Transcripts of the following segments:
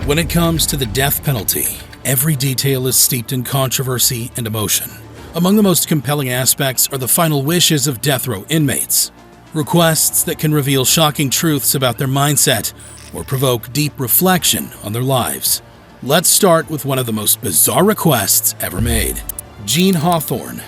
When it comes to the death penalty, every detail is steeped in controversy and emotion. Among the most compelling aspects are the final wishes of death row inmates, requests that can reveal shocking truths about their mindset or provoke deep reflection on their lives. Let's start with one of the most bizarre requests ever made. Gene Hawthorne.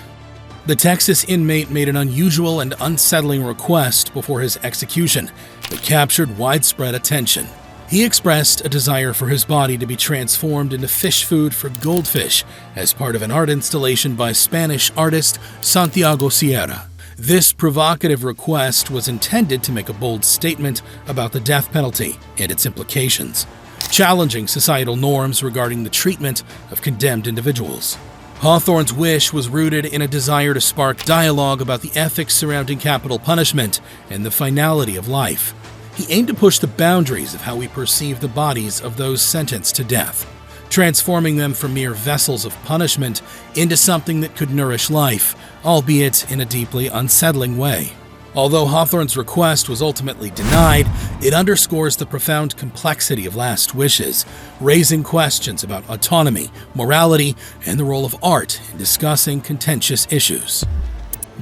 The Texas inmate made an unusual and unsettling request before his execution that captured widespread attention. He expressed a desire for his body to be transformed into fish food for goldfish as part of an art installation by Spanish artist Santiago Sierra. This provocative request was intended to make a bold statement about the death penalty and its implications, challenging societal norms regarding the treatment of condemned individuals. Hawthorne's wish was rooted in a desire to spark dialogue about the ethics surrounding capital punishment and the finality of life. He aimed to push the boundaries of how we perceive the bodies of those sentenced to death, transforming them from mere vessels of punishment into something that could nourish life, albeit in a deeply unsettling way. Although Hawthorne's request was ultimately denied, it underscores the profound complexity of last wishes, raising questions about autonomy, morality, and the role of art in discussing contentious issues.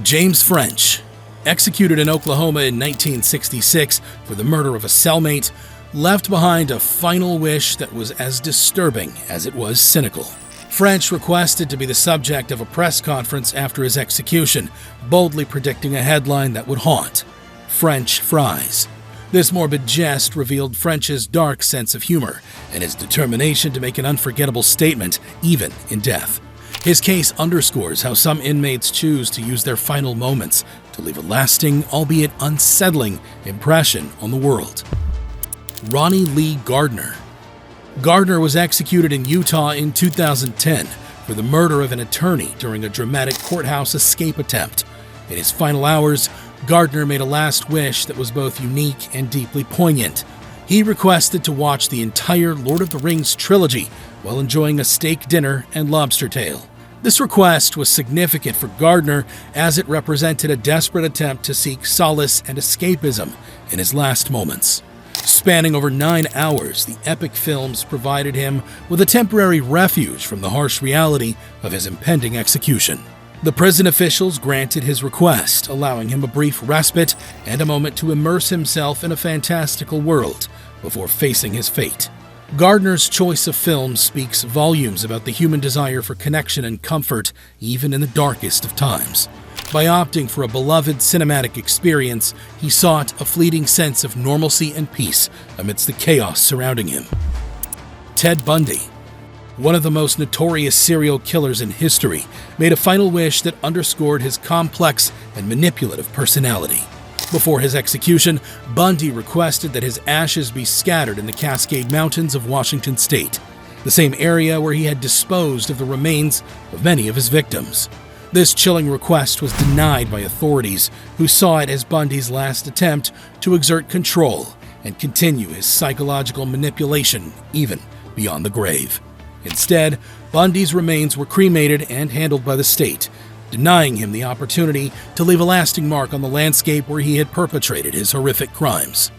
James French, executed in Oklahoma in 1966 for the murder of a cellmate, left behind a final wish that was as disturbing as it was cynical. French requested to be the subject of a press conference after his execution, boldly predicting a headline that would haunt: French fries. This morbid jest revealed French's dark sense of humor and his determination to make an unforgettable statement, even in death. His case underscores how some inmates choose to use their final moments to leave a lasting, albeit unsettling, impression on the world. Ronnie Lee Gardner. Gardner was executed in Utah in 2010 for the murder of an attorney during a dramatic courthouse escape attempt. In his final hours, Gardner made a last wish that was both unique and deeply poignant. He requested to watch the entire Lord of the Rings trilogy while enjoying a steak dinner and lobster tail. This request was significant for Gardner as it represented a desperate attempt to seek solace and escapism in his last moments. Spanning over 9 hours, the epic films provided him with a temporary refuge from the harsh reality of his impending execution. The prison officials granted his request, allowing him a brief respite and a moment to immerse himself in a fantastical world before facing his fate. Gardner's choice of films speaks volumes about the human desire for connection and comfort, even in the darkest of times. By opting for a beloved cinematic experience, he sought a fleeting sense of normalcy and peace amidst the chaos surrounding him. Ted Bundy, one of the most notorious serial killers in history, made a final wish that underscored his complex and manipulative personality. Before his execution, Bundy requested that his ashes be scattered in the Cascade Mountains of Washington state, the same area where he had disposed of the remains of many of his victims. This chilling request was denied by authorities, who saw it as Bundy's last attempt to exert control and continue his psychological manipulation even beyond the grave. Instead, Bundy's remains were cremated and handled by the state, denying him the opportunity to leave a lasting mark on the landscape where he had perpetrated his horrific crimes.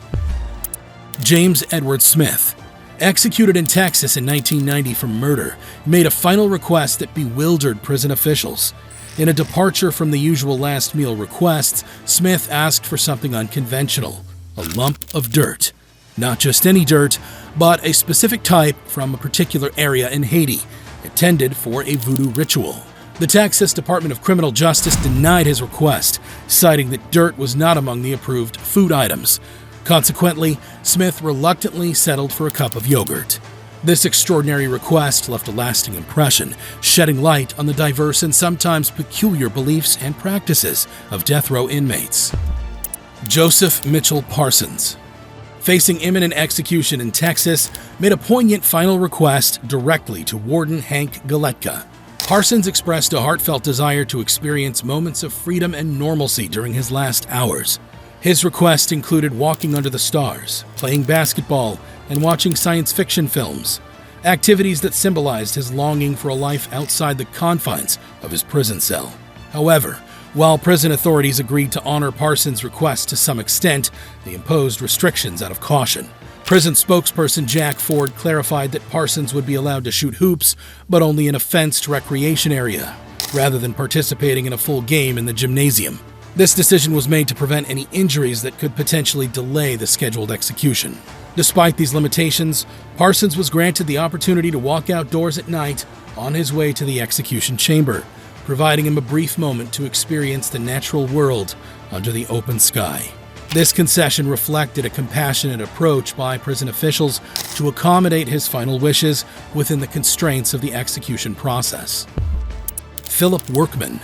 James Edward Smith, executed in Texas in 1990 for murder, made a final request that bewildered prison officials. In a departure from the usual last meal requests, Smith asked for something unconventional: a lump of dirt. Not just any dirt, but a specific type from a particular area in Haiti, intended for a voodoo ritual. The Texas Department of Criminal Justice denied his request, citing that dirt was not among the approved food items. Consequently, Smith reluctantly settled for a cup of yogurt. This extraordinary request left a lasting impression, shedding light on the diverse and sometimes peculiar beliefs and practices of death row inmates. Joseph Mitchell Parsons, facing imminent execution in Texas, made a poignant final request directly to Warden Hank Galetka. Parsons expressed a heartfelt desire to experience moments of freedom and normalcy during his last hours. His request included walking under the stars, playing basketball, and watching science fiction films, activities that symbolized his longing for a life outside the confines of his prison cell. However, while prison authorities agreed to honor Parsons' request to some extent, they imposed restrictions out of caution. Prison spokesperson Jack Ford clarified that Parsons would be allowed to shoot hoops, but only in a fenced recreation area, rather than participating in a full game in the gymnasium. This decision was made to prevent any injuries that could potentially delay the scheduled execution. Despite these limitations, Parsons was granted the opportunity to walk outdoors at night on his way to the execution chamber, providing him a brief moment to experience the natural world under the open sky. This concession reflected a compassionate approach by prison officials to accommodate his final wishes within the constraints of the execution process. Philip Workman,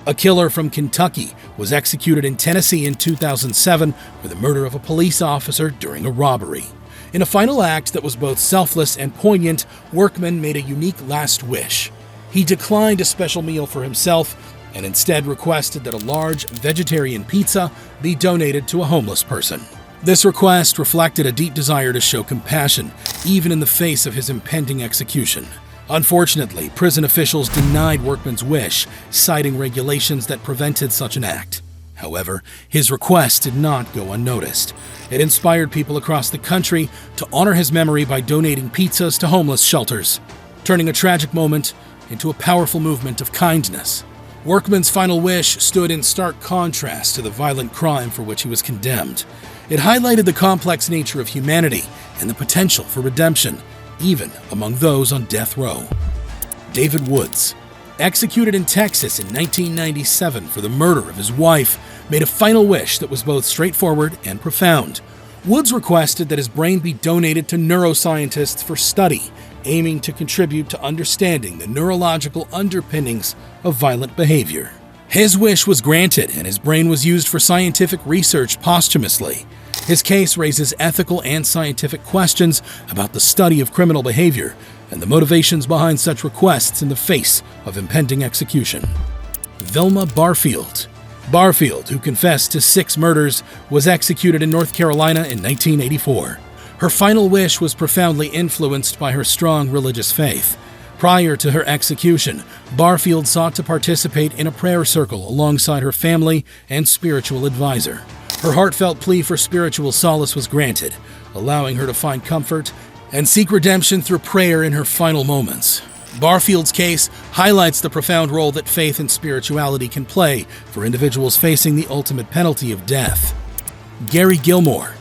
a killer from Kentucky, was executed in Tennessee in 2007 for the murder of a police officer during a robbery. In a final act that was both selfless and poignant, Workman made a unique last wish. He declined a special meal for himself and instead requested that a large vegetarian pizza be donated to a homeless person. This request reflected a deep desire to show compassion, even in the face of his impending execution. Unfortunately, prison officials denied Workman's wish, citing regulations that prevented such an act. However, his request did not go unnoticed. It inspired people across the country to honor his memory by donating pizzas to homeless shelters, turning a tragic moment into a powerful movement of kindness. Workman's final wish stood in stark contrast to the violent crime for which he was condemned. It highlighted the complex nature of humanity and the potential for redemption, even among those on death row. David Woods, executed in Texas in 1997 for the murder of his wife, made a final wish that was both straightforward and profound. Woods requested that his brain be donated to neuroscientists for study, aiming to contribute to understanding the neurological underpinnings of violent behavior. His wish was granted, and his brain was used for scientific research posthumously. His case raises ethical and scientific questions about the study of criminal behavior and the motivations behind such requests in the face of impending execution. Velma Barfield. Barfield, who confessed to 6 murders, was executed in North Carolina in 1984. Her final wish was profoundly influenced by her strong religious faith. Prior to her execution, Barfield sought to participate in a prayer circle alongside her family and spiritual advisor. Her heartfelt plea for spiritual solace was granted, allowing her to find comfort and seek redemption through prayer in her final moments. Barfield's case highlights the profound role that faith and spirituality can play for individuals facing the ultimate penalty of death. Gary Gilmore,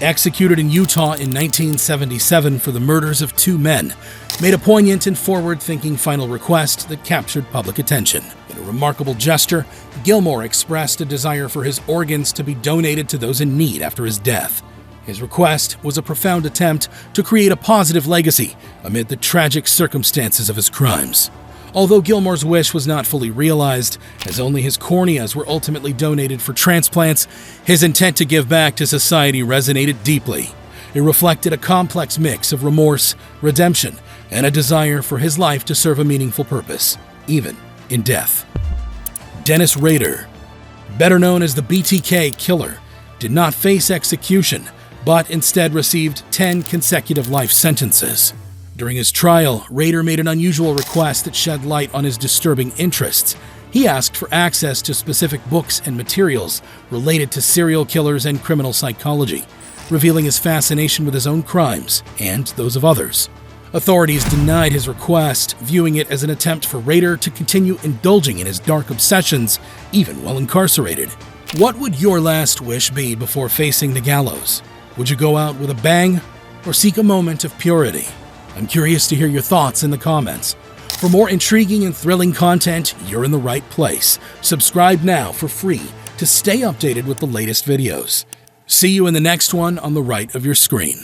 executed in Utah in 1977 for the murders of 2 men, made a poignant and forward-thinking final request that captured public attention. In a remarkable gesture, Gilmore expressed a desire for his organs to be donated to those in need after his death. His request was a profound attempt to create a positive legacy amid the tragic circumstances of his crimes. Although Gilmore's wish was not fully realized, as only his corneas were ultimately donated for transplants, his intent to give back to society resonated deeply. It reflected a complex mix of remorse, redemption, and a desire for his life to serve a meaningful purpose, even in death. Dennis Rader, better known as the BTK Killer, did not face execution, but instead received 10 consecutive life sentences. During his trial, Rader made an unusual request that shed light on his disturbing interests. He asked for access to specific books and materials related to serial killers and criminal psychology, revealing his fascination with his own crimes and those of others. Authorities denied his request, viewing it as an attempt for Rader to continue indulging in his dark obsessions, even while incarcerated. What would your last wish be before facing the gallows? Would you go out with a bang or seek a moment of purity? I'm curious to hear your thoughts in the comments. For more intriguing and thrilling content, you're in the right place. Subscribe now for free to stay updated with the latest videos. See you in the next one on the right of your screen.